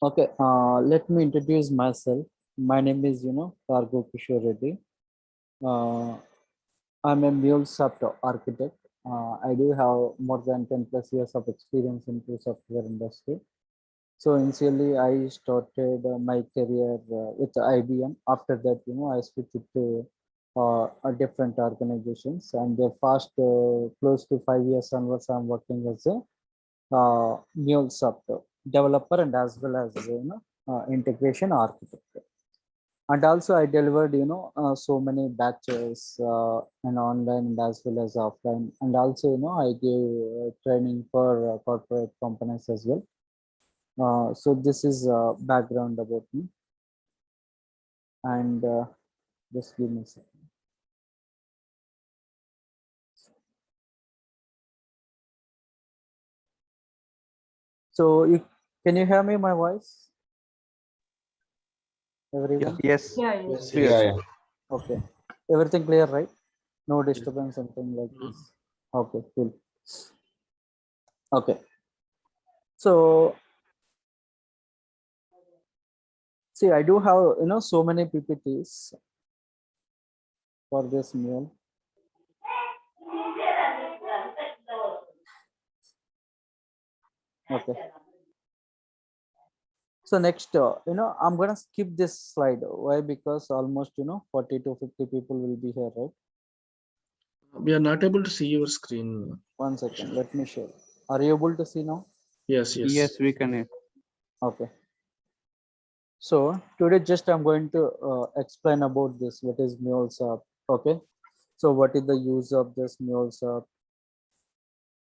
Okay, let me introduce myself. My name is, Kishore Reddy. Uh, I'm a MuleSoft architect. I do have more than 10 plus years of experience into software industry. So initially, I started my career with IBM. After that, I switched to a different organizations, and the past close to 5 years onwards, I'm working as a MuleSoft developer and as well as integration architect. And also I delivered so many batches and online and as well as offline, and also I gave training for corporate companies as well. So this is background about me, and just give me a second. So can you hear me my voice, everyone? Yes. Yes. Clear. Okay, everything clear, right? No disturbance, something like this. Okay, cool. Okay, so see, I do have so many PPTs for this Mule. Okay. So next, I'm gonna skip this slide. Why? Because almost 40 to 50 people will be here, right? We are not able to see your screen. 1 second, let me share. Are you able to see now? Yes. Yes, we can. Okay. So today just I'm going to explain about this. What is MuleSoft? Okay. So what is the use of this MuleSoft?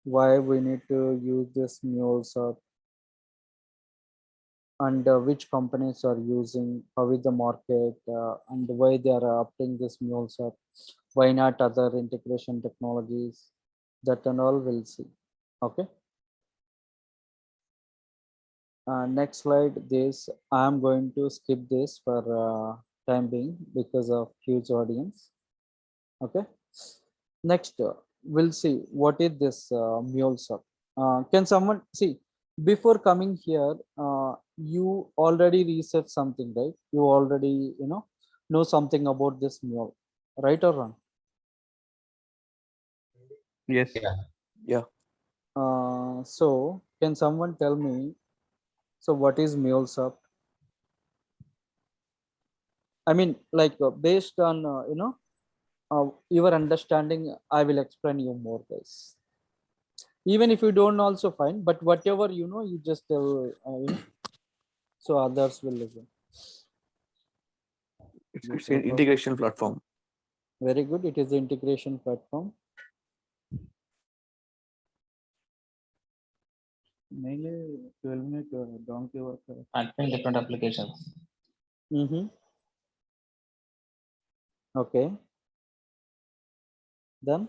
Why we need to use this MuleSoft? And which companies are using, how is the market, and why they are adopting this MuleSoft? Why not other integration technologies? That and all we'll see. Okay. Next slide. This I'm going to skip this for time being because of huge audience. Okay. Next, we'll see what is this MuleSoft. Can someone see before coming here? You already researched something, right? You already know something about this Mule, right or wrong? Yes. Yeah. So can someone tell me? So what is MuleSoft? I mean, like based on your understanding, I will explain you more, guys. Even if you don't also fine, but whatever you just tell, so others will listen. It's an integration platform. Very good. It is the integration platform. Mainly 12-minute donkey work. Handling different applications. Okay. Then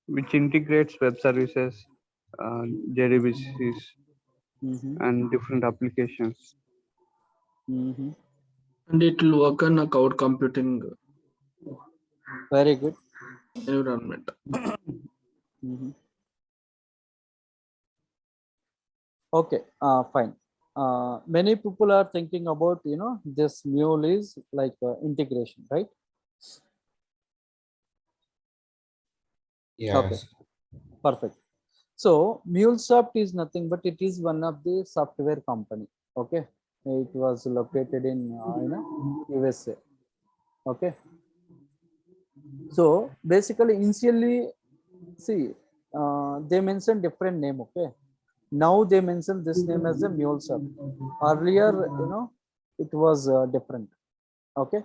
Which integrates web services, JDBCs, and different applications. And it will work on a cloud computing very good. environment. Okay. Fine. Many people are thinking about this Mule is like integration, right? Yes. Okay. Perfect. So MuleSoft is nothing but it is one of the software company. Okay, it was located in USA. Okay, so basically initially, see, they mentioned different name. Okay, now they mention this name as a MuleSoft. Earlier, it was different. Okay,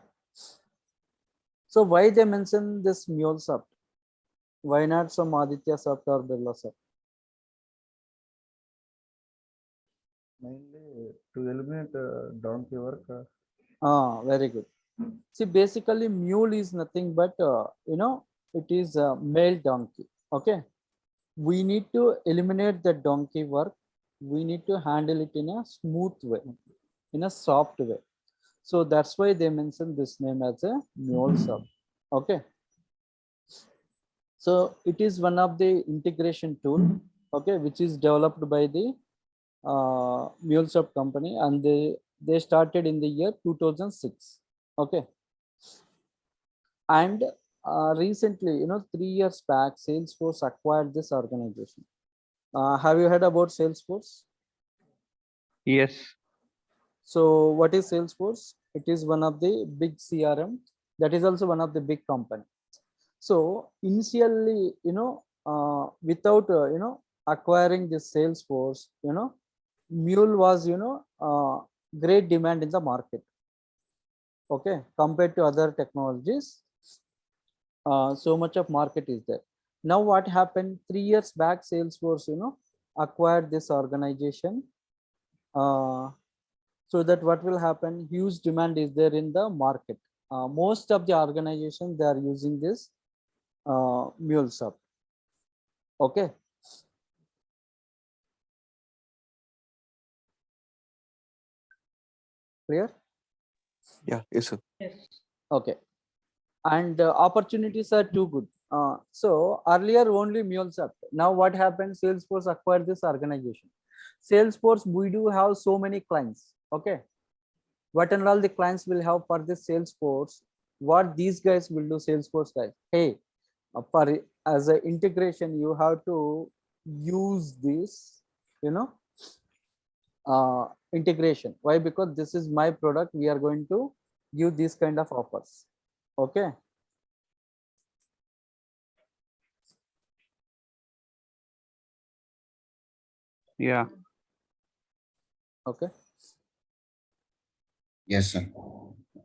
so why they mention this MuleSoft? Why not some Aditya Soft or Birla Soft? Mainly to eliminate donkey work. Very good. See, basically, mule is nothing but it is a male donkey. Okay, we need to eliminate the donkey work. We need to handle it in a smooth way, in a soft way. So that's why they mentioned this name as a MuleSoft. Okay. So it is one of the integration tool okay, which is developed by the MuleSoft company, and they started in the year 2006. Okay, and recently, 3 years back, Salesforce acquired this organization. Have you heard about Salesforce? Yes. So what is Salesforce? It is one of the big CRM. That is also one of the big company. So initially, without acquiring this Salesforce, Mule was great demand in the market. Okay, compared to other technologies, so much of market is there. Now what happened 3 years back, Salesforce acquired this organization, so that what will happen, huge demand is there in the market. Most of the organizations, they are using this MuleSoft. Okay, clear? Yeah, yes, sir. Okay, and opportunities are too good. So earlier only MuleSoft. Now what happened? Salesforce acquired this organization. Salesforce, we do have so many clients. Okay, what and all the clients will have for this Salesforce? What these guys will do? Salesforce guys, hey, for as an integration, you have to use this, integration. Why? Because this is my product. We are going to give these kind of offers. Okay. Yeah. Okay. Yes, sir.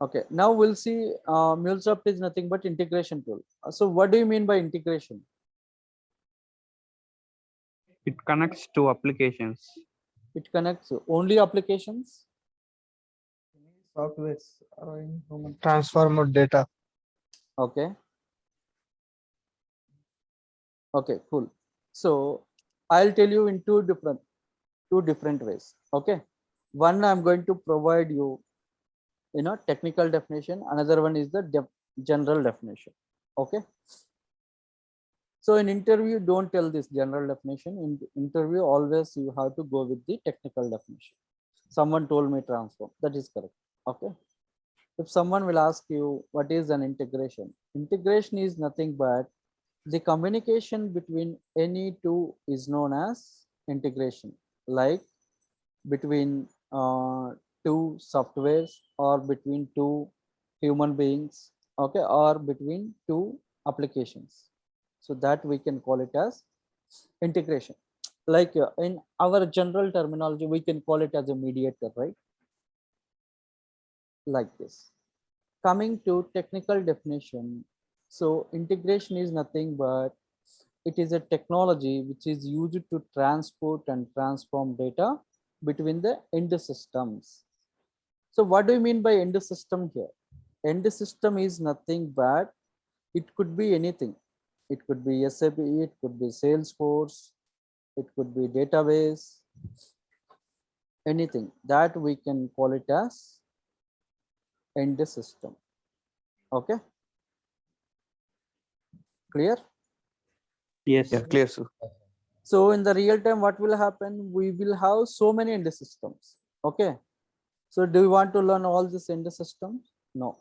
Okay. Now we'll see. MuleSoft is nothing but integration tool. So what do you mean by integration? It connects to applications. It connects only applications. Softwares or any human. Transformer data. Okay. Okay, cool. So I'll tell you in two different ways. Okay. One, I'm going to provide you, technical definition. Another one is the general definition. Okay. So in interview, don't tell this general definition. In interview, always you have to go with the technical definition. Someone told me transform. That is correct. Okay. If someone will ask you what is an integration, integration is nothing but the communication between any two is known as integration, like between two softwares or between two human beings, okay, or between two applications. So that we can call it as integration. Like in our general terminology, we can call it as a mediator, right? Like this. Coming to technical definition, so integration is nothing but it is a technology which is used to transport and transform data between the end systems. So what do you mean by end system here? End system is nothing but it could be anything. It could be SAP, it could be Salesforce, it could be database, anything that we can call it as end system. Okay, clear? Yes. Yeah, clear, sir. So in the real time, what will happen? We will have so many end systems. Okay. So do you want to learn all these end systems? No.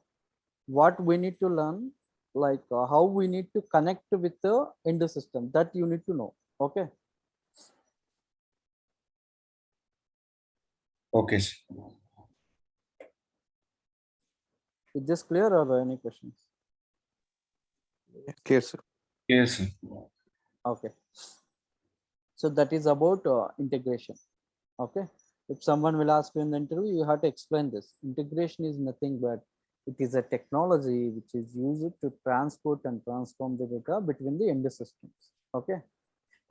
What we need to learn, like how we need to connect with the end system, that you need to know. Okay. Okay, sir. Is this clear or any questions? Yeah, clear, sir. Yes, sir. Okay. So that is about integration. Okay. If someone will ask you in the interview, you have to explain this. Integration is nothing but it is a technology which is used to transport and transform the data between the end systems. Okay.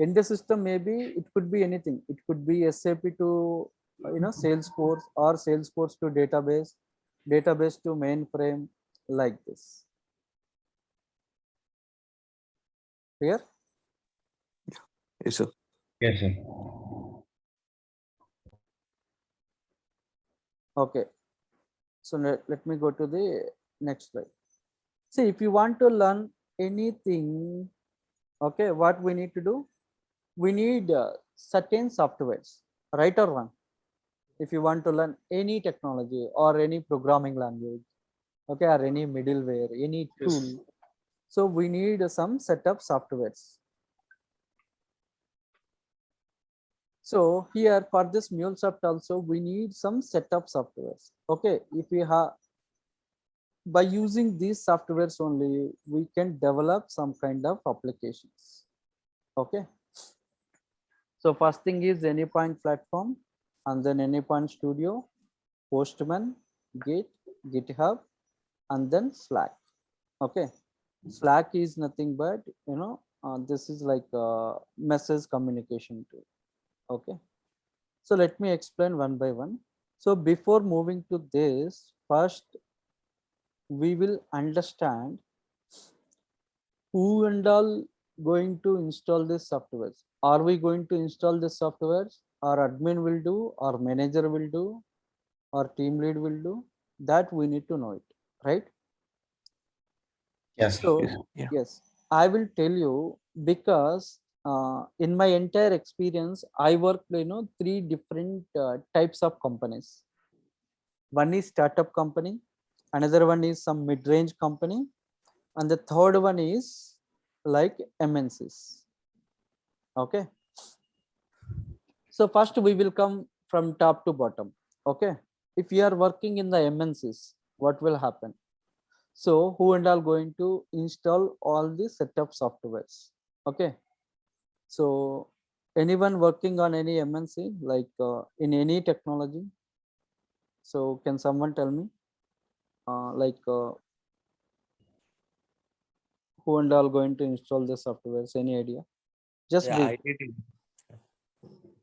End system, maybe it could be anything. It could be SAP to Salesforce, or Salesforce to database, database to mainframe, like this. Clear? Yes, sir. Yes, sir. Okay. So let me go to the next slide. See, if you want to learn anything, okay, what we need to do? we need certain softwares, right or wrong? If you want to learn any technology or any programming language, okay, or any middleware, any tool, Yes. so we need some set of softwares. So here for this MuleSoft also we need some set of softwares. Okay, if we have, by using these softwares only we can develop some kind of applications. Okay, so first thing is Anypoint Platform, and then Anypoint Studio, Postman, Git, GitHub, and then Slack. Okay, Slack is nothing but this is like a message communication tool. Okay, so let me explain one by one. So before moving to this, first we will understand who and all going to install this softwares. Are we going to install this softwares? Our admin will do, our manager will do, our team lead will do. That we need to know it, right? Yes. So Yeah. yes, I will tell you because in my entire experience, I worked three different types of companies. One is startup company, another one is some mid-range company, and the third one is like MNCs. Okay. So first we will come from top to bottom. Okay. If you are working in the MNCs, what will happen? So who and all going to install all the setup softwares? Okay. So anyone working on any MNC, like in any technology? So can someone tell me who and all going to install the softwares? Any idea? Just Yeah, brief. I did it.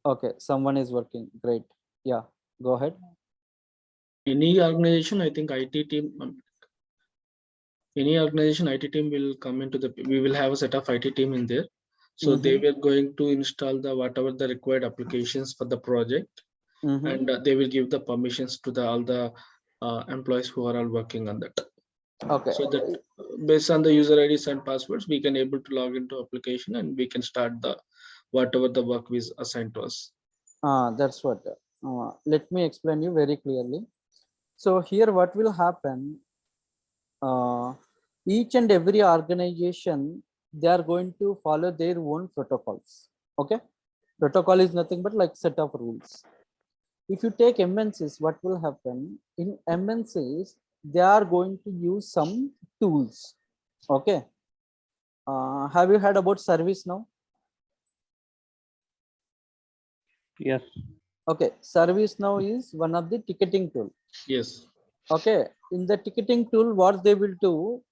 Okay, someone is working. Great. Yeah, go ahead. Any organization, I think IT team, any organization IT team will come into the, we will have a set of IT team in there. So they were going to install the whatever the required applications for the project, Mhm. and they will give the permissions to the all the employees who are all working on that. Okay. So that based on the user IDs and passwords, we can able to log into application and we can start the whatever the work is assigned to us. That's what. Let me explain you very clearly. So here, what will happen? Each and every organization, they are going to follow their own protocols. Okay, protocol is nothing but like set of rules. If you take MNCs, what will happen in MNCs? They are going to use some tools. Okay. Have you heard about ServiceNow? Yes. Okay, ServiceNow is one of the ticketing tool. Yes. Okay, in the ticketing tool, what they will do,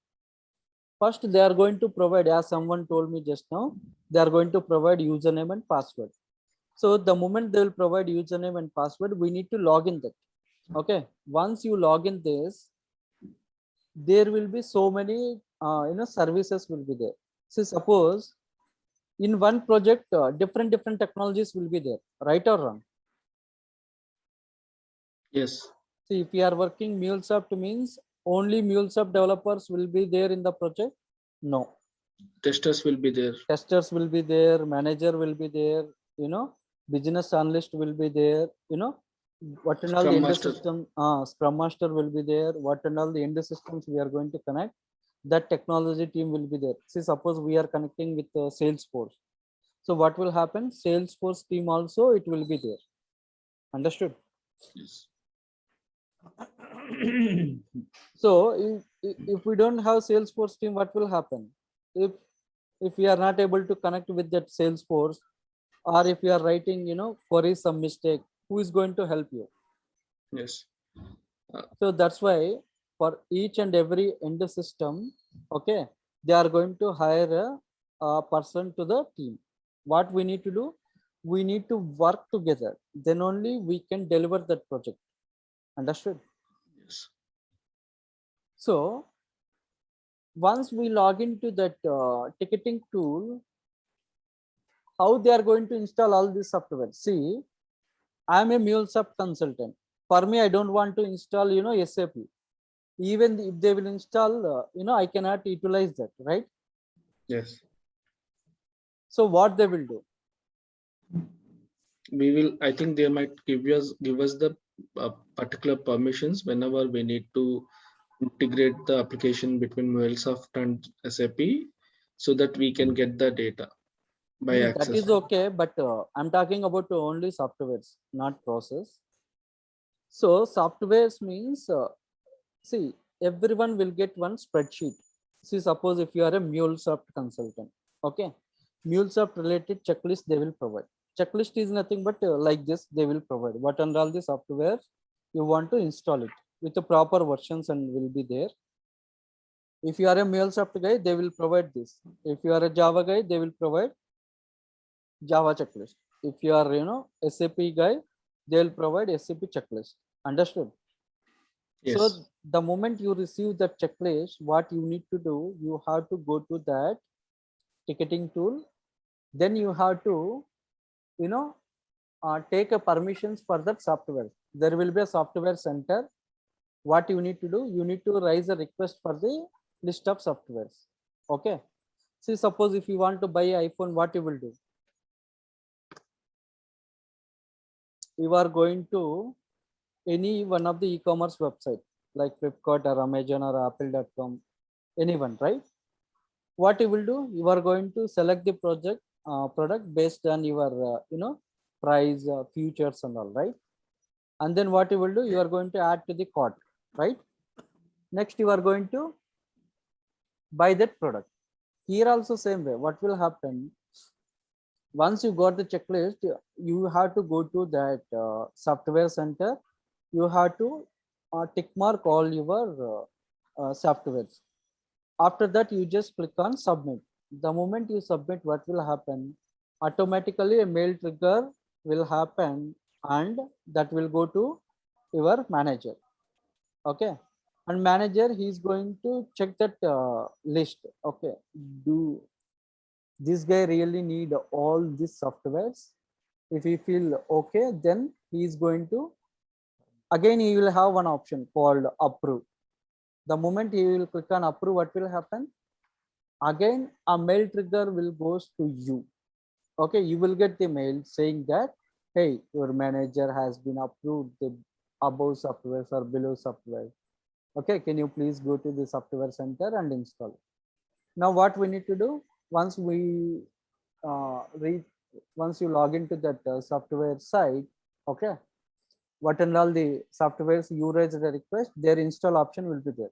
first they are going to provide, as someone told me just now, they are going to provide username and password. So the moment they will provide username and password, we need to log in that. Okay, once you log in this, there will be so many services will be there. So suppose in one project, different technologies will be there, right or wrong? Yes. See, if we are working MuleSoft means only MuleSoft developers will be there in the project? No. Testers will be there. Testers will be there, manager will be there, business analyst will be there, what and all the Scrum end Master. system, Scrum Master will be there, what and all the end systems we are going to connect, that technology team will be there. See, suppose we are connecting with Salesforce. So what will happen? Salesforce team also, it will be there. Understood? Yes. So if we don't have Salesforce team, what will happen? If we are not able to connect with that Salesforce, or if you are writing, query some mistake, who is going to help you? Yes. So that's why for each and every end system, okay, they are going to hire a person to the team. What we need to do? We need to work together. Then only we can deliver that project. Understood? Yes. So once we log into that ticketing tool, how they are going to install all this software? See, I am a MuleSoft consultant. For me, I don't want to install, SAP. Even if they will install, I cannot utilize that, right? Yes. So what they will do? we will, I think they might give us the particular permissions whenever we need to integrate the application between MuleSoft and SAP so that we can get the data by That is access. okay, but I'm talking about only softwares, not process. So softwares means, see, everyone will get one spreadsheet. See, suppose if you are a MuleSoft consultant, okay, MuleSoft related checklist they will provide. Checklist is nothing but like this, they will provide what and all the software you want to install it with the proper versions and will be there. If you are a MuleSoft guy, they will provide this. If you are a Java guy, they will provide Java checklist. If you are, SAP guy, they will provide SAP checklist. Understood? Yes. So the moment you receive the checklist, what you need to do, you have to go to that ticketing tool. Then you have to, take a permissions for that software. There will be a software center. What you need to do, you need to raise a request for the list of softwares. Okay. See, suppose if you want to buy iPhone, what you will do? You are going to any one of the e-commerce website like Flipkart or Amazon or Apple.com, anyone, right? What you will do, you are going to select the product based on your price, features and all, right? And then what you will do, you are going to add to the cart, right? Next you are going to buy that product. Here also same way. What will happen, once you got the checklist, you have to go to that software center. You have to tick mark all your softwares. After that, you just click on submit. The moment you submit, what will happen? Automatically a mail trigger will happen and that will go to your manager. Okay. And manager, he is going to check that list. Okay. Do this guy really need all these softwares? If he feel okay, then he is going to, again, he will have one option called approve. The moment he will click on approve, what will happen? Again, a mail trigger will goes to you. Okay, you will get the mail saying that, hey, your manager has been approved the above software or below software. Okay, can you please go to the software center and install it? Now what we need to do, once we once you log into that software site, okay, what and all the softwares you raise the request, their install option will be there.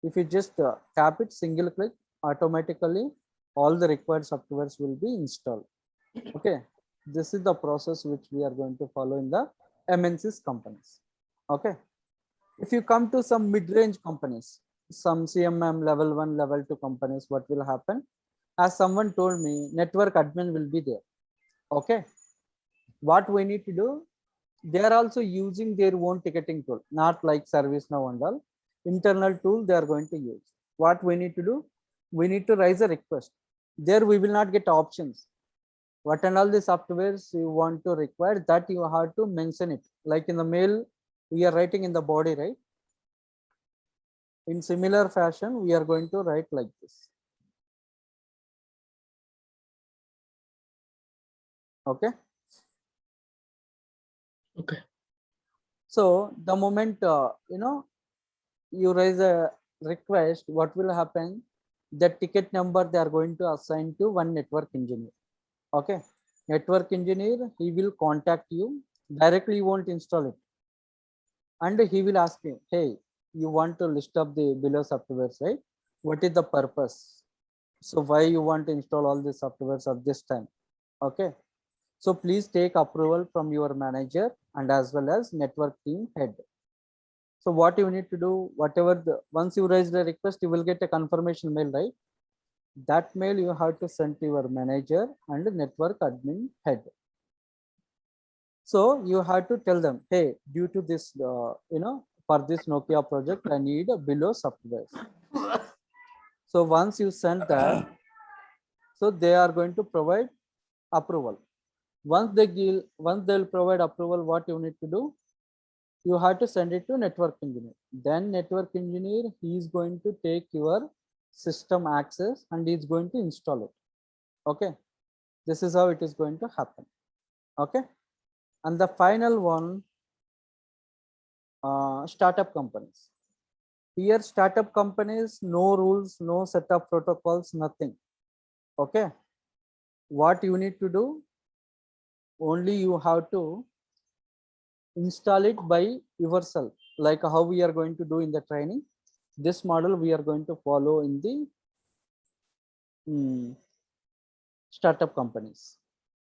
If you just tap it, single click, automatically all the required softwares will be installed. Okay, this is the process which we are going to follow in the MNCs companies. Okay, if you come to some mid-range companies, some CMM level 1, level 2 companies, what will happen? As someone told me, network admin will be there. Okay, what we need to do, they are also using their own ticketing tool, not like ServiceNow and all. Internal tool they are going to use. What we need to do, we need to raise a request. There we will not get options. What and all the softwares you want to require, that you have to mention it. Like in the mail, we are writing in the body, right? In similar fashion, we are going to write like this. Okay. Okay. So the moment you raise a request, what will happen? The ticket number they are going to assign to one network engineer. Okay, network engineer, he will contact you directly. You won't install it, and he will ask you, hey, you want to list up the below softwares, right? What is the purpose? So why you want to install all the softwares at this time? Okay, so please take approval from your manager and as well as network team head. So what you need to do, whatever once you raise the request, you will get a confirmation mail, right? That mail you have to send to your manager and network admin head. So you have to tell them, hey, due to this, for this Nokia project, I need a below software. So once you send that, so they are going to provide approval. Once they'll provide approval, what you need to do, you have to send it to network engineer. Then network engineer, he is going to take your system access and he is going to install it. Okay, this is how it is going to happen. Okay, And the final one, startup companies. Here, startup companies, no rules, no set of protocols, nothing. Okay. What you need to do? Only you have to install it by yourself, like how we are going to do in the training. This model we are going to follow in the startup companies.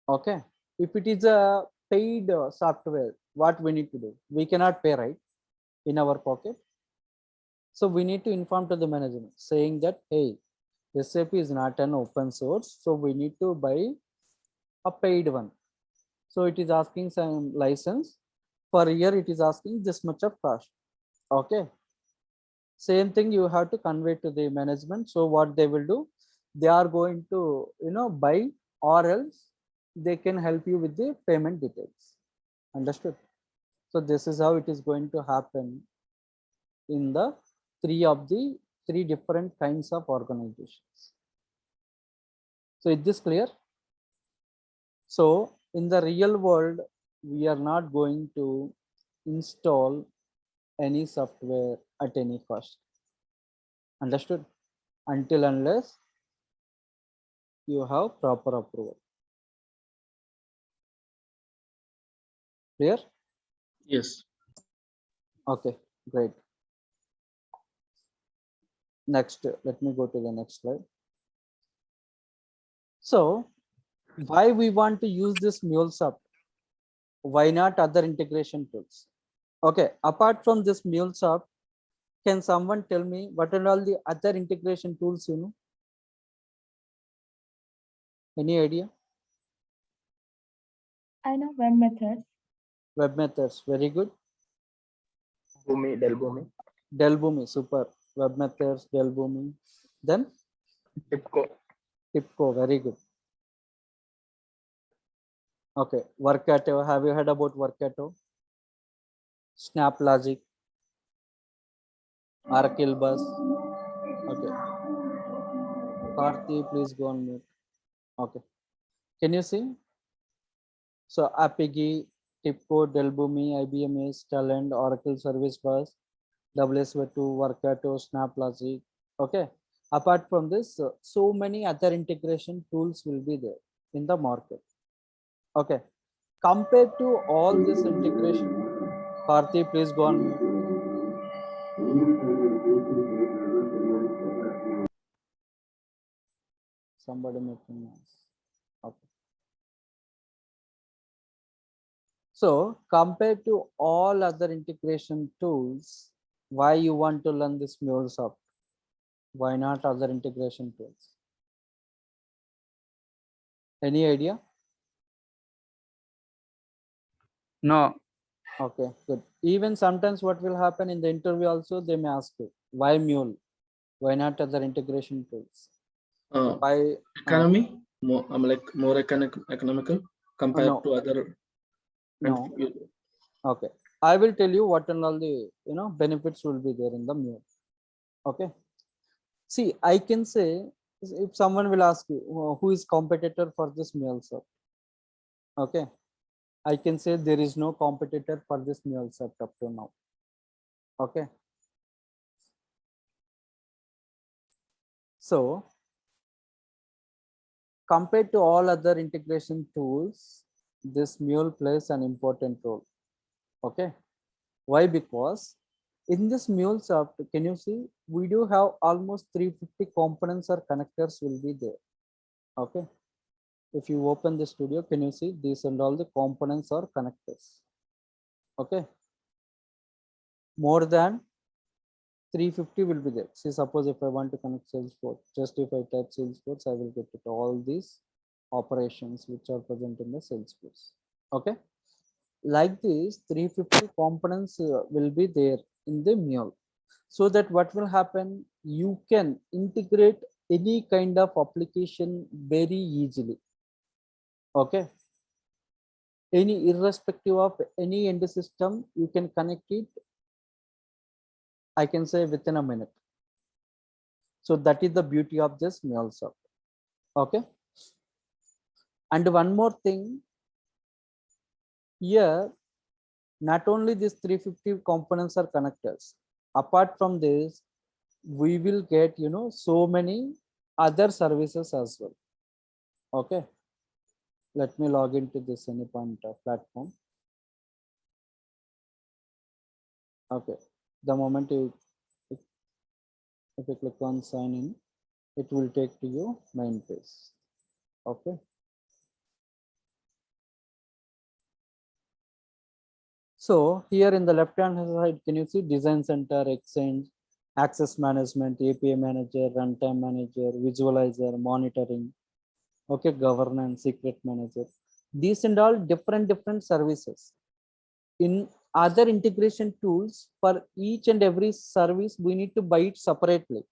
Okay. If it is a paid software, what we need to do? We cannot pay, right, in our pocket. So we need to inform to the management saying that, hey, SAP is not an open source, so we need to buy a paid one. So it is asking some license. Per year it is asking this much of cost. Okay. Same thing you have to convey to the management. So what they will do, they are going to buy, or else they can help you with the payment details. Understood? So this is how it is going to happen in the three different kinds of organizations. So is this clear? So in the real world, we are not going to install any software at any cost. Understood? Until unless you have proper approval. Clear? Yes. Okay, great. Next, let me go to the next slide. So why we want to use this MuleSoft? Why not other integration tools? Okay, apart from this MuleSoft, can someone tell me what are all the other integration tools you know? Any idea? I know web methods. Web methods, very good. Delbumi, Delbumi, super. Web methods, Delbumi. Then Tipco, very good. Okay, Workato. Have you heard about Workato? Snap Logic, Oracle Bus. Okay. Karthi, please go on mute. Okay. Can you see? So Apigee, Tipco, Delbumi, IBM Ace, Talent, Oracle Service Bus, WSW2, Workato, Snap Logic. Okay. Apart from this, so many other integration tools will be there in the market. Okay. Compared to all this integration, Karthi, please go on mute. Somebody making noise. Okay. So compared to all other integration tools, why you want to learn this MuleSoft? Why not other integration tools? Any idea? No. Okay, good. Even sometimes what will happen in the interview also, they may ask you, why Mule? Why not other integration tools? Why? Economy, more more economical compared No. to other. No. Okay. I will tell you what and all the benefits will be there in the Mule. Okay. See, I can say if someone will ask you who is competitor for this MuleSoft. Okay. I can say there is no competitor for this MuleSoft up to now. Okay. So compared to all other integration tools, this Mule plays an important role. Okay. Why? Because in this MuleSoft, can you see, we do have almost 350 components or connectors will be there. Okay. If you open the studio, can you see these and all the components or connectors? Okay. More than 350 will be there. See, suppose if I want to connect Salesforce, just if I type Salesforce, I will get it all these operations which are present in the Salesforce. Okay. Like this, 350 components will be there in the Mule. So that what will happen, you can integrate any kind of application very easily. Okay. Any irrespective of any end system, you can connect it, I can say, within a minute. So that is the beauty of this MuleSoft. Okay. And one more thing, here not only these 350 components are connectors. Apart from this, we will get, you know, so many other services as well. Okay, let me log into this Anypoint platform. Okay, the moment if you click on sign in, it will take to your main page. Okay, so here in the left hand side, can you see design center, exchange, access management, API manager, runtime manager, visualizer, monitoring, okay, governance, secret manager. These and all different services. In other integration tools, for each and every service, we need to buy it separately.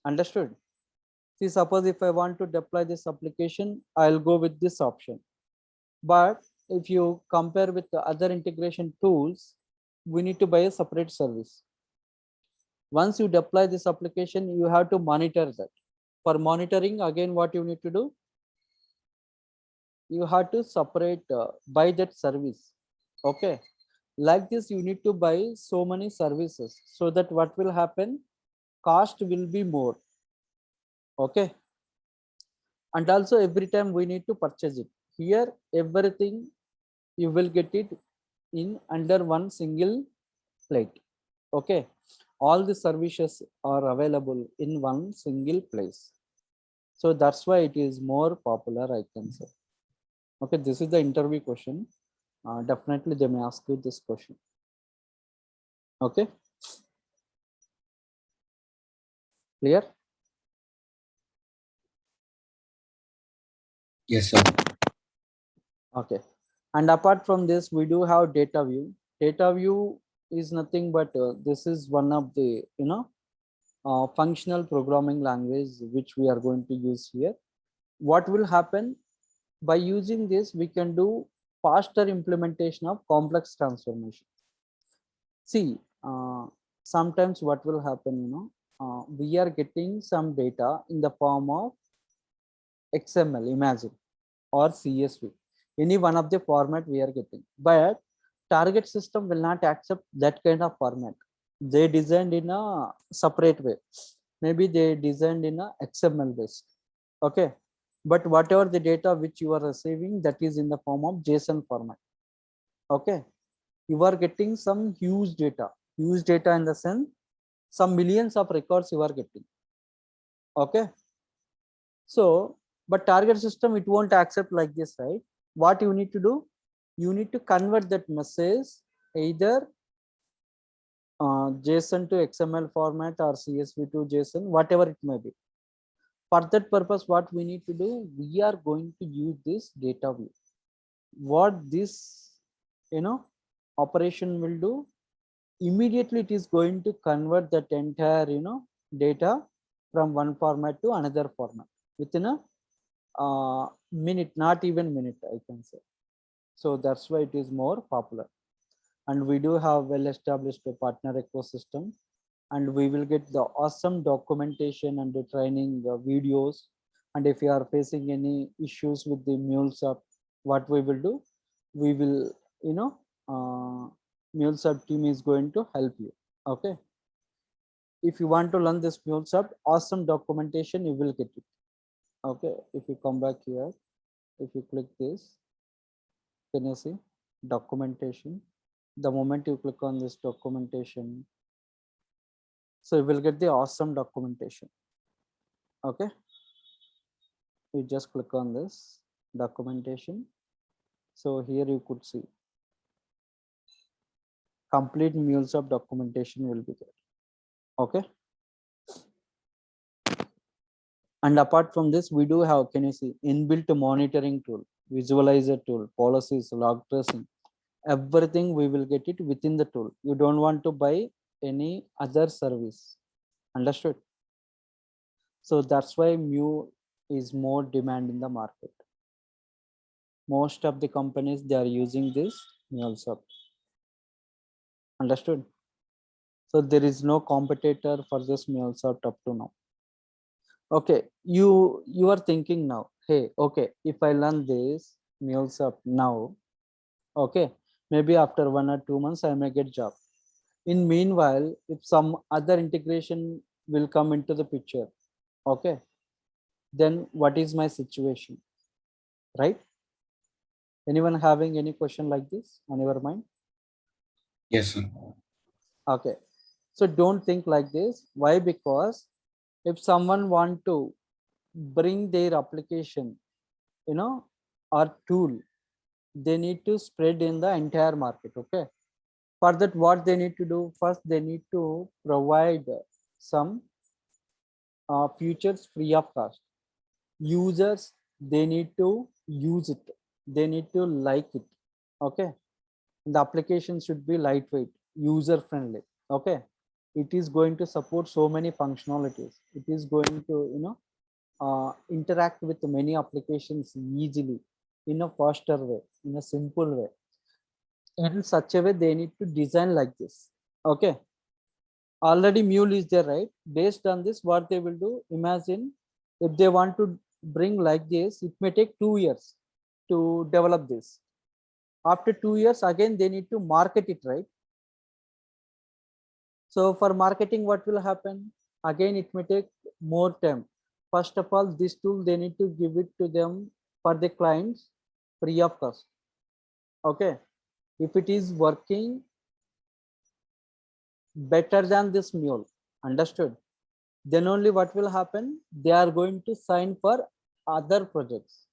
Understood? See, suppose if I want to deploy this application, I'll go with this option. But if you compare with the other integration tools, we need to buy a separate service. Once you deploy this application, you have to monitor that. For monitoring, again, what you need to do? You have to separate, buy that service. Okay. Like this, you need to buy so many services, so that what will happen? Cost will be more. Okay. And also every time we need to purchase it. Here, everything you will get it in under one single plate. Okay, all the services are available in one single place, so that's why it is more popular, I can say. Okay, this is the interview question. Definitely they may ask you this question. Okay, clear? Yes, sir. Okay, and apart from this, we do have data view. Data view is nothing but this is one of the, you know, functional programming language which we are going to use here. What will happen? By using this, we can do faster implementation of complex transformation. See, sometimes what will happen, you know, we are getting some data in the form of XML, imagine, or CSV, any one of the format we are getting, but target system will not accept that kind of format. They designed in a separate way. Maybe they designed in a XML based. Okay, but whatever the data which you are receiving, that is in the form of JSON format. Okay, you are getting some huge data in the sense some millions of records you are getting. Okay, so but target system, it won't accept like this, right? What you need to do? You need to convert that message either JSON to XML format or CSV to JSON, whatever it may be. For that purpose, what we need to do? We are going to use this data view. What this, you know, operation will do? Immediately it is going to convert that entire, you know, data from one format to another format within a minute, not even minute, I can say. So that's why it is more popular. And we do have well established partner ecosystem, and we will get the awesome documentation and the training videos. And if you are facing any issues with the MuleSoft, what we will do? We will, you know, MuleSoft team is going to help you. Okay, if you want to learn this MuleSoft awesome documentation, you will get it. Okay, if you come back here, if you click this, can you see documentation? The moment you click on this documentation, so you will get the awesome documentation. Okay, you just click on this documentation. So here you could see complete MuleSoft documentation will be there. Okay, and apart from this, we do have, can you see, inbuilt monitoring tool, visualizer tool, policies, log tracing, everything we will get it within the tool. You don't want to buy any other service. Understood? So that's why Mule is more demand in the market. Most of the companies, they are using this MuleSoft. Understood? So there is no competitor for this MuleSoft up to now. Okay, you are thinking now, hey, okay, if I learn this MuleSoft now, okay, Maybe after 1 or 2 months, I may get job. In meanwhile, if some other integration will come into the picture, okay, then what is my situation, right? Anyone having any question like this on your mind? Yes, sir. Okay, so don't think like this. Why? Because if someone want to bring their application, or tool, they need to spread in the entire market. Okay, for that, what they need to do first, they need to provide some features free of cost. Users, they need to use it, they need to like it. Okay, the application should be lightweight, user friendly. Okay, it is going to support so many functionalities, it is going to interact with many applications easily, in a faster way, in a simple way. In such a way, they need to design like this. Okay, already Mule is there, right? Based on this, what they will do, imagine if they want to bring like this, it may take 2 years to develop this. After 2 years, again they need to market it, right? So for marketing, what will happen? Again, it may take more time. First of all, this tool, they need to give it to them for the clients free of cost. Okay, if it is working better than this Mule, understood, then only what will happen, they are going to sign for other projects.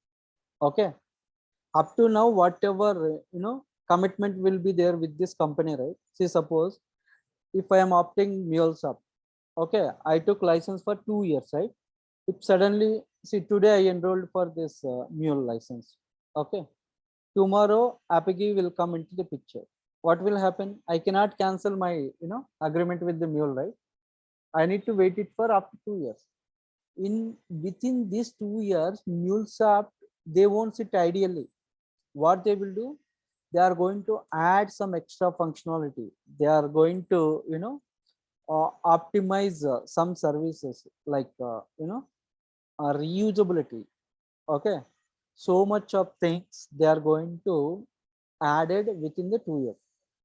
Okay, up to now, whatever commitment will be there with this company, right? See, suppose if I am opting MuleSoft, okay, I took license for 2 years, right? If suddenly, see, today I enrolled for this Mule license, okay, tomorrow Apigee will come into the picture. What will happen? I cannot cancel my agreement with the Mule, right? I need to wait it for up to 2 years. Within these 2 years, MuleSoft, they won't sit ideally. What they will do, they are going to add some extra functionality. They are going to optimize some services like reusability. Okay, so much of things they are going to added within the 2 years.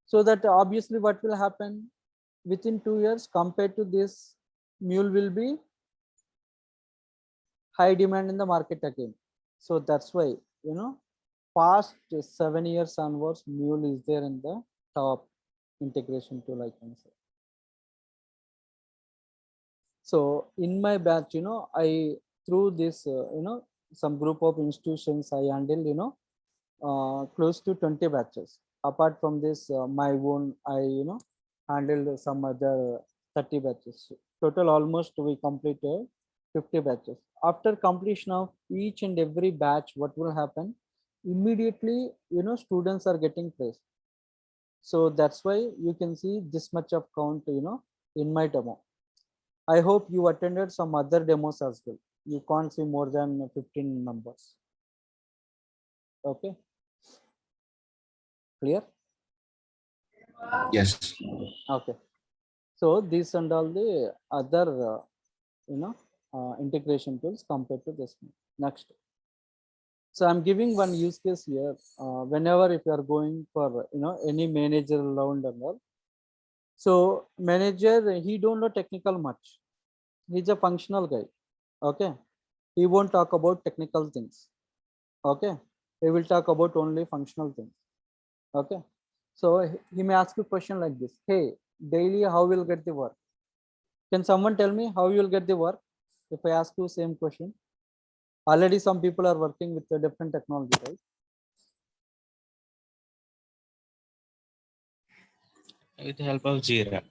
So that obviously what will happen, within 2 years compared to this, Mule will be high demand in the market again. So that's why past 7 years onwards, Mule is there in the top integration tool, I can say. So in my batch, I through this some group of institutions, I handle close to 20 batches. Apart from this, my own, I handled some other 30 batches. Total almost we completed 50 batches. After completion of each and every batch, what will happen? Immediately, students are getting placed. So that's why you can see this much of count, in my demo. I hope you attended some other demos as well. You can't see more than 15 numbers. Okay, clear? Yes. Okay, so these and all the other integration tools compared to this one. Next, so I'm giving one use case here. Whenever if you are going for any manager round and all, so manager, he don't know technical much, he's a functional guy. Okay, he won't talk about technical things. Okay, he will talk about only functional things. Okay, so he may ask you a question like this: hey, daily how will get the work? Can someone tell me how you will get the work if I ask you same question? Already some people are working with a different technology, right? With the help of Jira.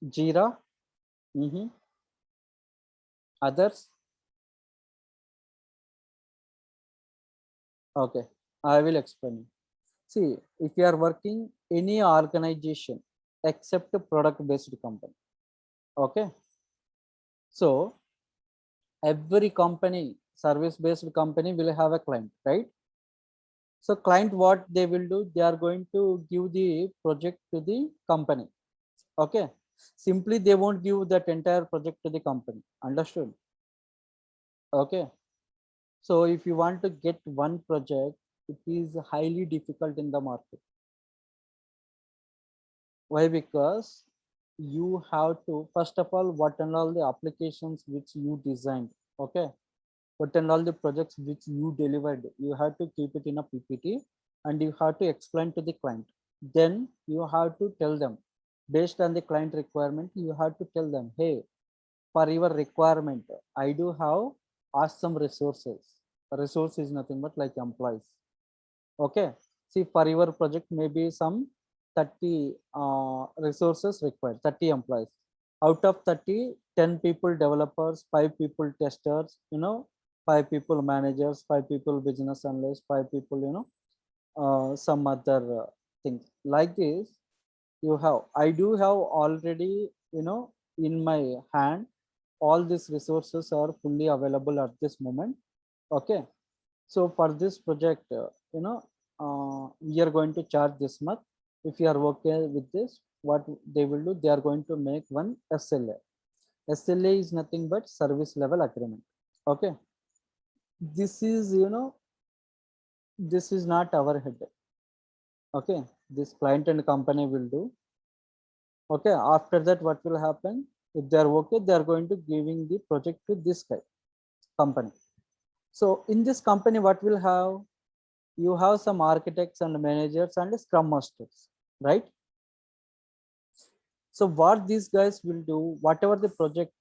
Jira. Others? Okay, I will explain. See, if you are working any organization except a product based company, okay, so every company, service based company, will have a client, right? So client, what they will do, they are going to give the project to the company. Okay, simply they won't give that entire project to the company. Understood? Okay, so if you want to get one project, it is highly difficult in the market. Why? Because you have to, first of all, what and all the applications which you designed, okay, what and all the projects which you delivered, you have to keep it in a PPT and you have to explain to the client. Then you have to tell them, based on the client requirement, you have to tell them, hey, for your requirement, I do have asked some resources. A resource is nothing but like employees. Okay. See, for your project, maybe some 30 resources required, 30 employees. Out of 30, 10 people developers, 5 people testers, 5 people managers, 5 people business analysts, 5 people, some other things. Like this, you have, I do have already, in my hand, all these resources are fully available at this moment. Okay. So for this project, we are going to charge this much. If you are okay with this, what they will do, they are going to make one SLA. SLA is nothing but service level agreement. Okay. This is, this is not our head. Okay. This client and company will do. Okay. After that, what will happen? If they are okay, they are going to giving the project to this guy, company. So in this company, what will have? You have some architects and managers and scrum masters, right? So what these guys will do, whatever the project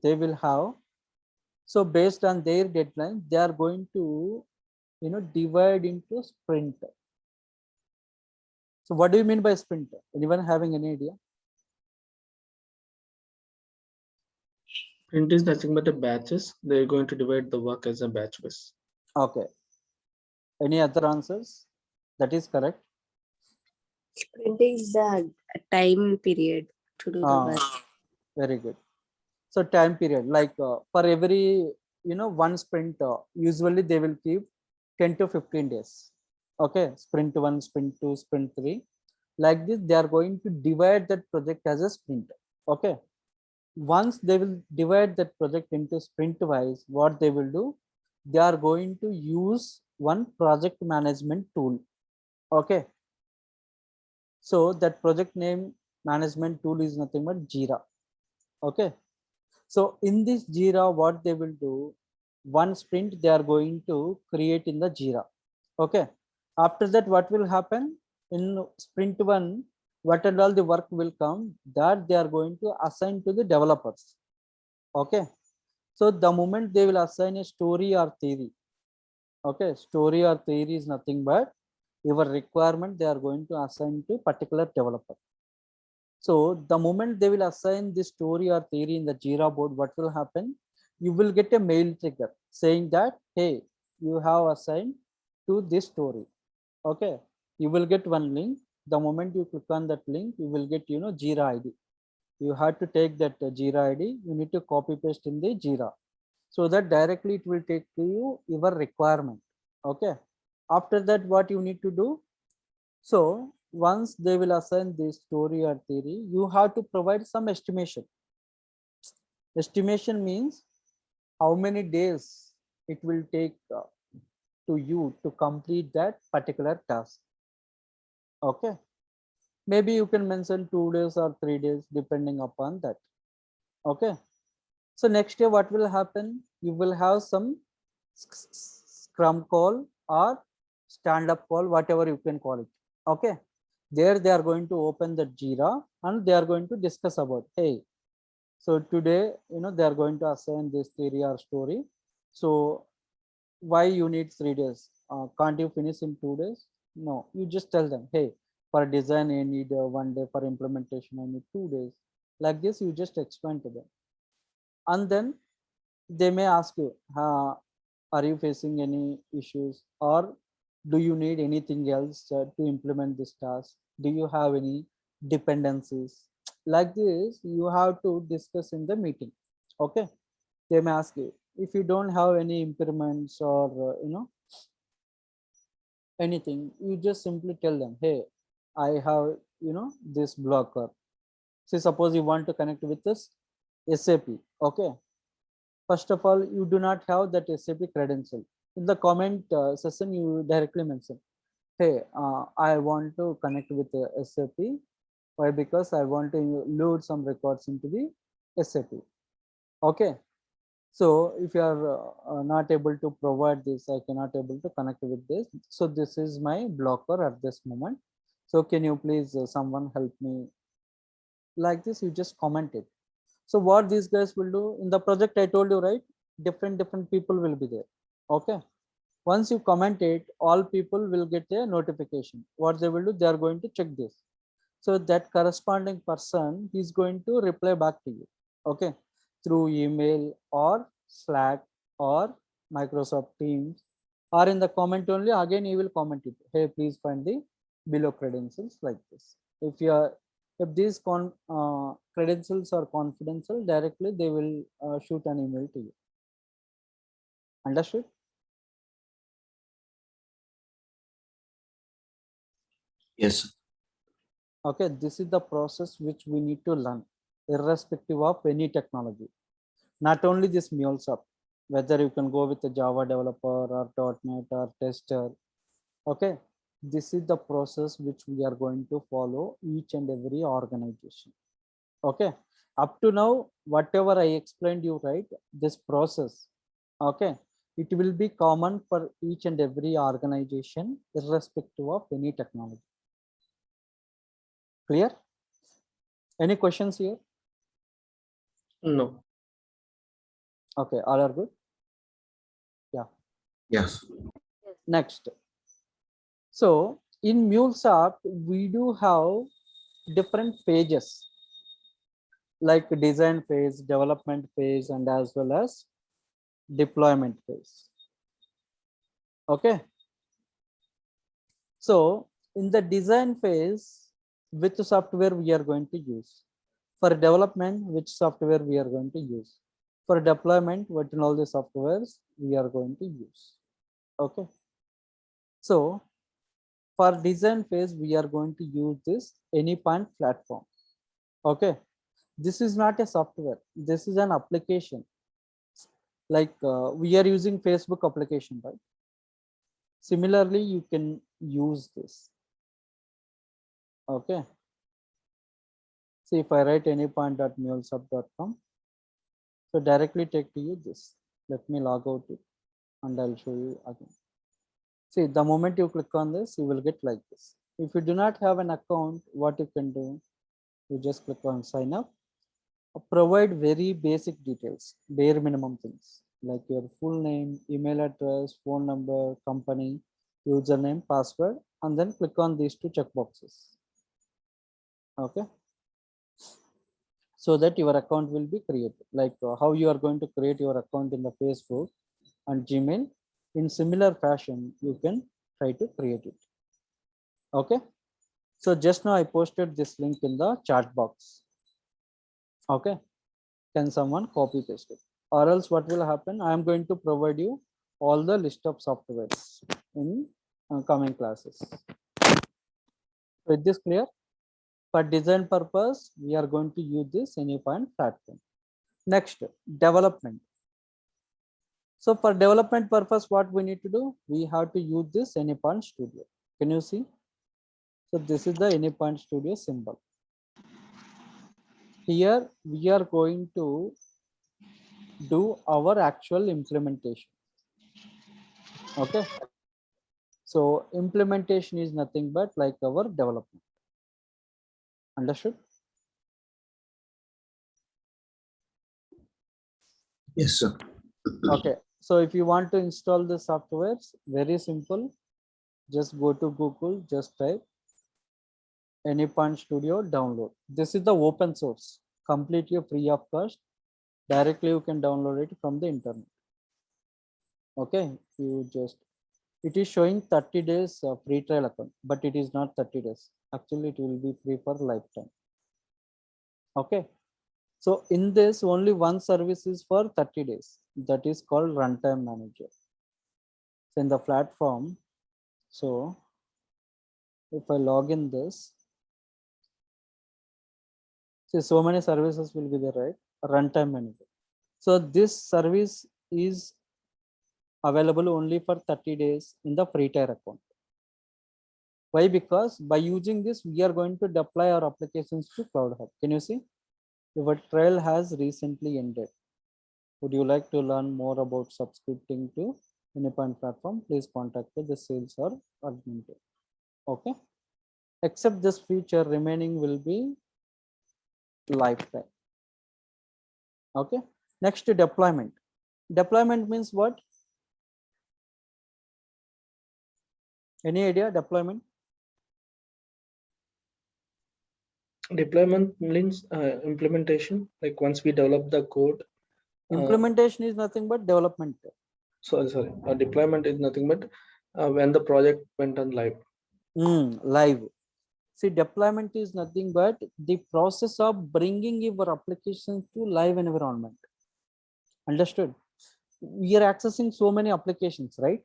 they will have, so based on their deadline, they are going to, divide into sprint. So what do you mean by sprint? Anyone having any idea? Sprint is nothing but a batches. They're going to divide the work as a batch base. Okay. Any other answers? That is correct. Sprint is the time period to do the work. Very good. So time period, like for every, one sprint, usually they will keep 10 to 15 days. Okay, sprint 1, sprint 2, sprint 3. Like this, they are going to divide that project as a sprint. Okay. Once they will divide that project into sprint wise, what they will do, they are going to use one project management tool. Okay. So that project name management tool is nothing but Jira. Okay. So in this Jira, what they will do, one sprint they are going to create in the Jira. Okay. After that, what will happen in sprint 1? What and all the work will come that they are going to assign to the developers. Okay. So the moment they will assign a story or theory. Okay. Story or theory is nothing but your requirement they are going to assign to particular developer. So the moment they will assign this story or theory in the Jira board, what will happen? You will get a mail trigger saying that, hey, you have assigned to this story. Okay. You will get one link. The moment you click on that link, you will get, Jira ID. You have to take that Jira ID. You need to copy paste in the Jira. So that directly it will take to you your requirement. Okay. After that, what you need to do? So once they will assign this story or theory, you have to provide some estimation. Estimation means how many days it will take to you to complete that particular task. Okay. Maybe you can mention 2 days or 3 days depending upon that. Okay. So next year, what will happen? You will have some scrum call or stand-up call, whatever you can call it. Okay. There they are going to open the Jira and they are going to discuss about, hey, so today, they are going to assign this theory or story. So why you need 3 days? Can't you finish in 2 days? No, you just tell them, hey, for design, I need 1 day, for implementation, I need 2 days. Like this, you just explain to them. And then they may ask you, are you facing any issues or do you need anything else to implement this task? Do you have any dependencies? Like this, you have to discuss in the meeting. Okay. They may ask you if you don't have any improvements or, anything, you just simply tell them, hey, I have, this blocker. Say, suppose you want to connect with this SAP. Okay. First of all, you do not have that SAP credential. In the comment session, you directly mention, hey, I want to connect with the SAP. Why? Because I want to load some records into the SAP. Okay. So if you are not able to provide this, I cannot able to connect with this. So this is my blocker at this moment. So can you please someone help me? Like this, you just comment it. So what these guys will do in the project, I told you, right? Different people will be there. Okay. Once you comment it, all people will get a notification. What they will do, they are going to check this. So that corresponding person is going to reply back to you. Okay. Through email or Slack or Microsoft Teams, or in the comment only, again you will comment it. Hey, please find the below credentials, like this. If you are, if these credentials are confidential, directly they will shoot an email to you. Understood? Yes, sir. Okay, this is the process which we need to learn, irrespective of any technology. Not only this MuleSoft, whether you can go with a Java developer or .NET or tester. Okay, this is the process which we are going to follow each and every organization. Okay, up to now, whatever I explained you, right, this process, okay, it will be common for each and every organization, irrespective of any technology. Clear? Any questions here? No. Okay, all are good. Yeah. Yes. Next. So in MuleSoft, we do have different pages like design phase, development phase, and as well as deployment phase. Okay. So in the design phase, which software we are going to use? For development, which software we are going to use? For deployment, what in all the softwares we are going to use? Okay. So for design phase, we are going to use this Anypoint platform. Okay. This is not a software. This is an application. Like we are using Facebook application, right? Similarly, you can use this. Okay. See, if I write anypoint.mulesoft.com, so directly take to you this. Let me log out it and I'll show you again. See, the moment you click on this, you will get like this. If you do not have an account, what you can do, you just click on sign up. Provide very basic details, bare minimum things like your full name, email address, phone number, company, username, password, and then click on these two checkboxes. Okay. So that your account will be created. Like how you are going to create your account in the Facebook and Gmail, in similar fashion, you can try to create it. Okay. So just now I posted this link in the chat box. Okay. Can someone copy paste it? Or else what will happen? I am going to provide you all the list of softwares in coming classes. So is this clear? For design purpose, we are going to use this Anypoint platform. Next, development. So for development purpose, what we need to do? We have to use this Anypoint Studio. Can you see? So this is the Anypoint Studio symbol. Here we are going to do our actual implementation. Okay. So implementation is nothing but like our development. Understood? Yes, sir. Okay. So if you want to install the softwares, very simple. Just go to Google, just type Anypoint Studio download. This is the open source, completely free of cost. Directly you can download it from the internet. Okay. You just, it is showing 30 days free trial account, but it is not 30 days. Actually, it will be free for lifetime. Okay. So in this, only one service is for 30 days. That is called Runtime Manager. So in the platform, so if I log in this, see so many services will be there, right? Runtime Manager. So this service is available only for 30 days in the free tier account. Why? Because by using this, we are going to deploy our applications to Cloud Hub. Can you see? Your trial has recently ended. Would you like to learn more about subscripting to Anypoint Platform? Please contact the sales or admin team. Okay. Except this feature, remaining will be lifetime. Okay. Next, deployment. Deployment means what? Any idea? Deployment? Deployment means implementation. Like once we develop the code. Implementation is nothing but development. Sorry. Deployment is nothing but when the project went on live. Live. See, deployment is nothing but the process of bringing your application to live environment. Understood? We are accessing so many applications, right?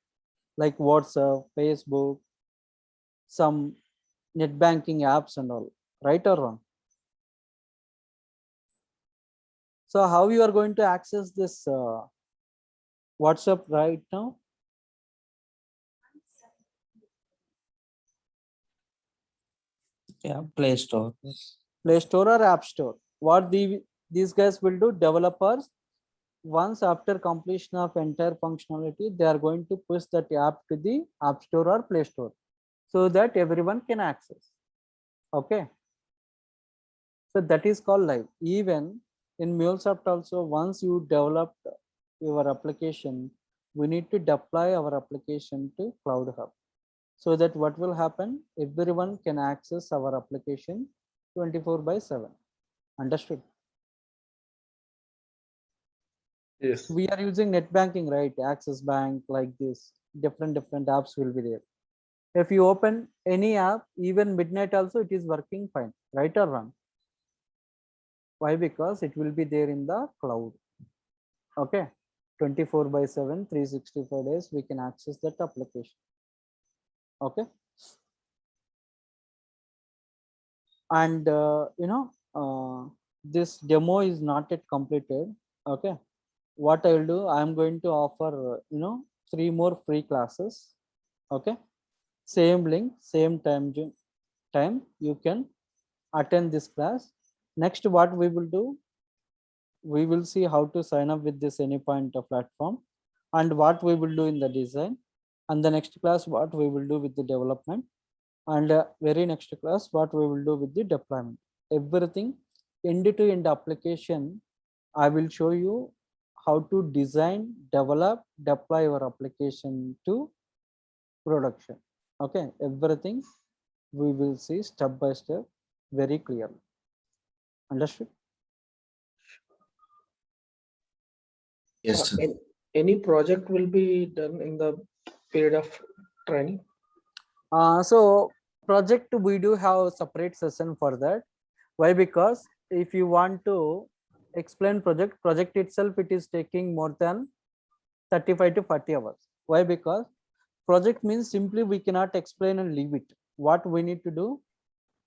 Like WhatsApp, Facebook, some net banking apps and all, right or wrong? So how you are going to access this WhatsApp right now? Yeah, Play Store. Play Store or App Store? What these guys will do, developers, once after completion of entire functionality, they are going to push that app to the App Store or Play Store so that everyone can access. Okay. So that is called live. Even in MuleSoft also, once you develop your application, we need to deploy our application to Cloud Hub. So that what will happen? Everyone can access our application 24/7. Understood? Yes. We are using net banking, right? Access Bank, like this. Different apps will be there. If you open any app, even midnight also, it is working fine, right or wrong? Why? Because it will be there in the cloud. Okay. 24/7, 365 days, we can access that application. Okay. And this demo is not yet completed. Okay. What I will do, I am going to offer 3 more free classes. Okay. Same link, same time you can attend this class. Next, what we will do, we will see how to sign up with this Anypoint platform and what we will do in the design. And the next class, what we will do with the development. And very next class, what we will do with the deployment. Everything end-to-end application, I will show you how to design, develop, deploy your application to production. Okay, everything we will see step by step very clearly. Understood? Yes, sir. Any project will be done in the period of training? So project, we do have a separate session for that. Why? Because if you want to explain project itself, it is taking more than 35 to 40 hours. Why? Because project means simply we cannot explain and leave it. What we need to do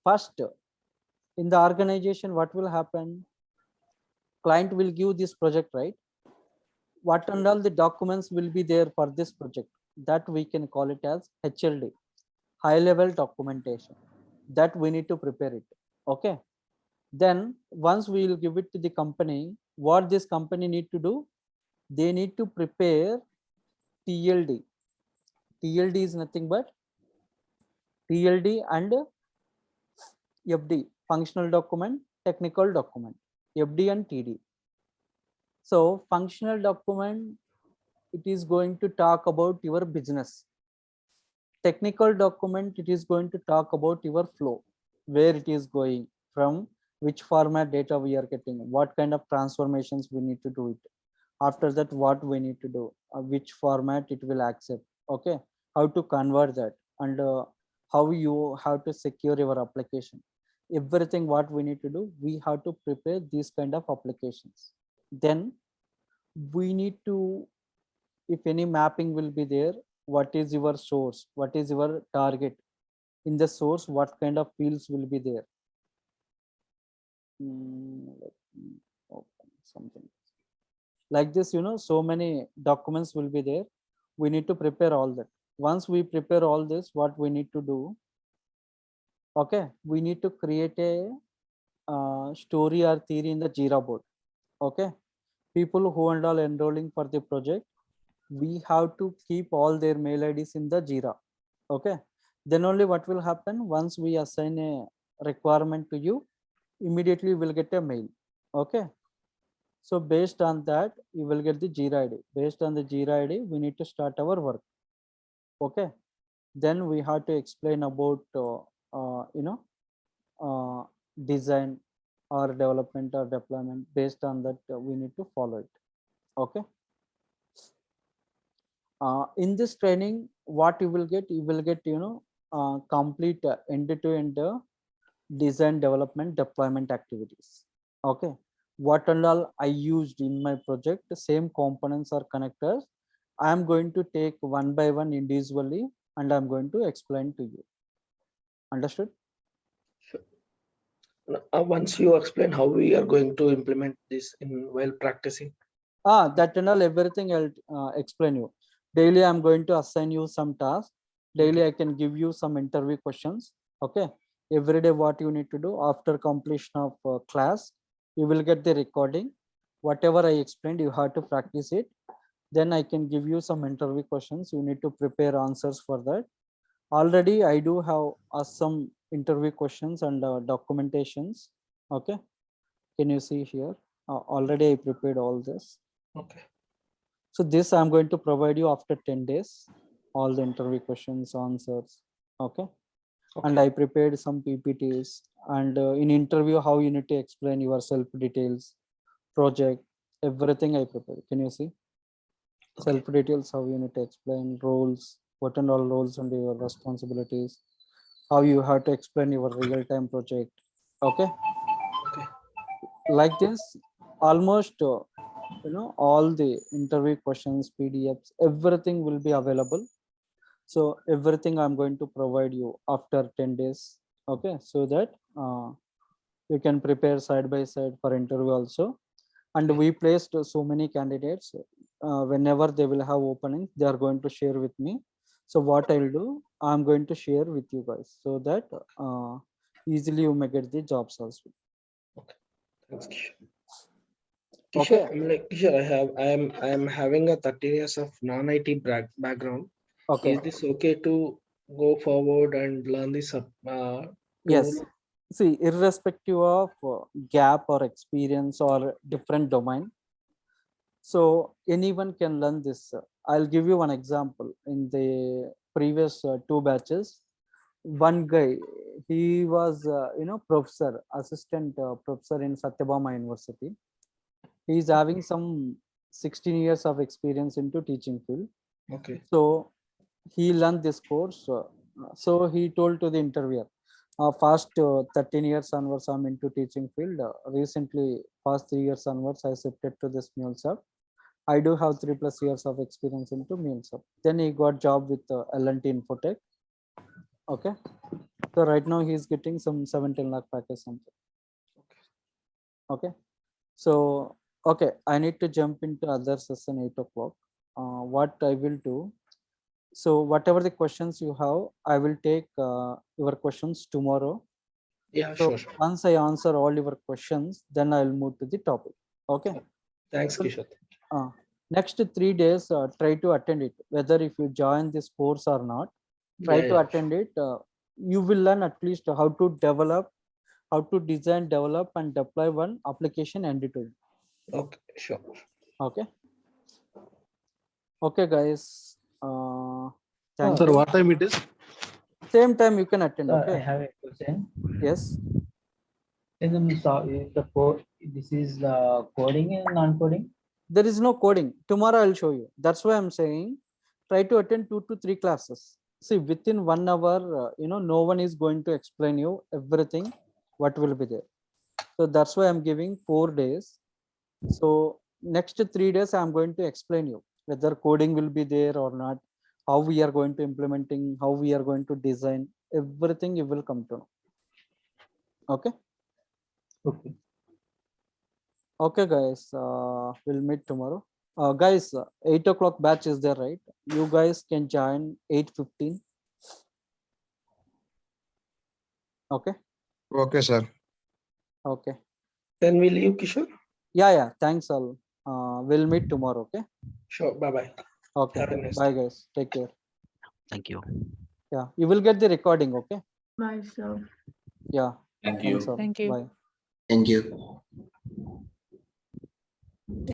first, in the organization, what will happen? Client will give this project, right? What and all the documents will be there for this project, that we can call it as HLD, high level documentation, that we need to prepare it. Okay. Then once we will give it to the company, what this company need to do, they need to prepare TLD. TLD is nothing but TLD and FD, functional document, technical document, FD and TD. So functional document, it is going to talk about your business. Technical document, it is going to talk about your flow, where it is going, from which format data we are getting, what kind of transformations we need to do it. After that, what we need to do, which format it will accept. Okay, how to convert that, and how you have to secure your application. Everything what we need to do, we have to prepare these kind of applications. Then we need to, if any mapping will be there, what is your source, what is your target, in the source what kind of fields will be there. Let me open something like this, so many documents will be there. We need to prepare all that. Once we prepare all this, what we need to do, Okay, we need to create a story or theory in the Jira board. Okay, people who and all enrolling for the project, we have to keep all their mail IDs in the Jira. Okay, then only what will happen, once we assign a requirement to you, immediately you will get a mail. Okay, so based on that you will get the Jira ID. Based on the Jira ID we need to start our work. Okay, then we have to explain about design or development or deployment. Based on that we need to follow it. Okay, in this training what you will get, complete end-to-end design, development, deployment activities. Okay, what and all I used in my project, the same components or connectors I am going to take one by one individually and I'm going to explain to you. Understood? Once you explain how we are going to implement this in while practicing. That and all, everything I'll explain you. Daily I'm going to assign you some tasks. Daily I can give you some interview questions. Okay, every day what you need to do after completion of class, you will get the recording. Whatever I explained, you have to practice it. Then I can give you some interview questions. You need to prepare answers for that. Already I do have some interview questions and documentations. Okay, can you see here? Already I prepared all this. Okay. So this I'm going to provide you after 10 days, all the interview questions, answers. Okay. And I prepared some PPTs, and in interview, how you need to explain your self details, project, everything I prepared. Can you see? Self details, how you need to explain roles, what and all roles and your responsibilities, how you have to explain your real-time project. Okay. Like this, almost all the interview questions, PDFs, everything will be available. So everything I'm going to provide you after 10 days. Okay, so that you can prepare side by side for interview also. And we placed so many candidates. Whenever they will have openings, they are going to share with me. So what I'll do, I'm going to share with you guys so that easily you may get the jobs also. Thanks, Kishore. Kishore, I am having a 30 years of non-IT background. Okay. Is this okay to go forward and learn this Yes. See, irrespective of gap or experience or different domain, so anyone can learn this. I'll give you one example. In the previous 2 batches, one guy, he was professor, assistant professor in Satyabama University. He is having some 16 years of experience into teaching field. Okay. So he learned this course. So he told to the interviewer, past 13 years onwards I'm into teaching field. Recently, past 3 years onwards I shifted to this MuleSoft. I do have 3+ years of experience into MuleSoft. Then he got job with L&T Infotech. Okay, so right now he is getting some 17 lakh package something. Okay, so okay, I need to jump into other session 8 o'clock. What I will do, so whatever the questions you have, I will take your questions tomorrow. Yeah, so sure. Once I answer all your questions, then I'll move to the topic. Okay. Thanks, Kishore. Next 3 days, try to attend it. Whether if you join this course or not, try to attend it. You will learn at least how to develop, how to design, develop, and deploy one application end-to-end. Okay, sure. Okay. Okay, guys. Thank Sir, you. what time it is? Same time you can attend. Sir, Okay. I have a question. Yes. Is the code? This is the coding and non-coding. There is no coding. Tomorrow I'll show you. That's why I'm saying try to attend 2 to 3 classes. See, within 1 hour, no one is going to explain you everything what will be there. So that's why I'm giving 4 days. So next 3 days I'm going to explain you whether coding will be there or not, how we are going to implementing, how we are going to design, everything you will come to know. Okay. Okay. Okay, guys. We'll meet tomorrow. Guys, 8 o'clock batch is there, right? You guys can join 8:15. Okay. Okay, sir. Okay. Then we leave, Kishore. Yeah. Thanks all. We'll meet tomorrow. Okay. Sure. Bye-bye. Okay. Have a nice Bye day. guys. Take care. Thank you. Yeah. You will get the recording. Okay. Bye, sir. Yeah. Thank Thanks you. all. Thank you. Bye. Thank you.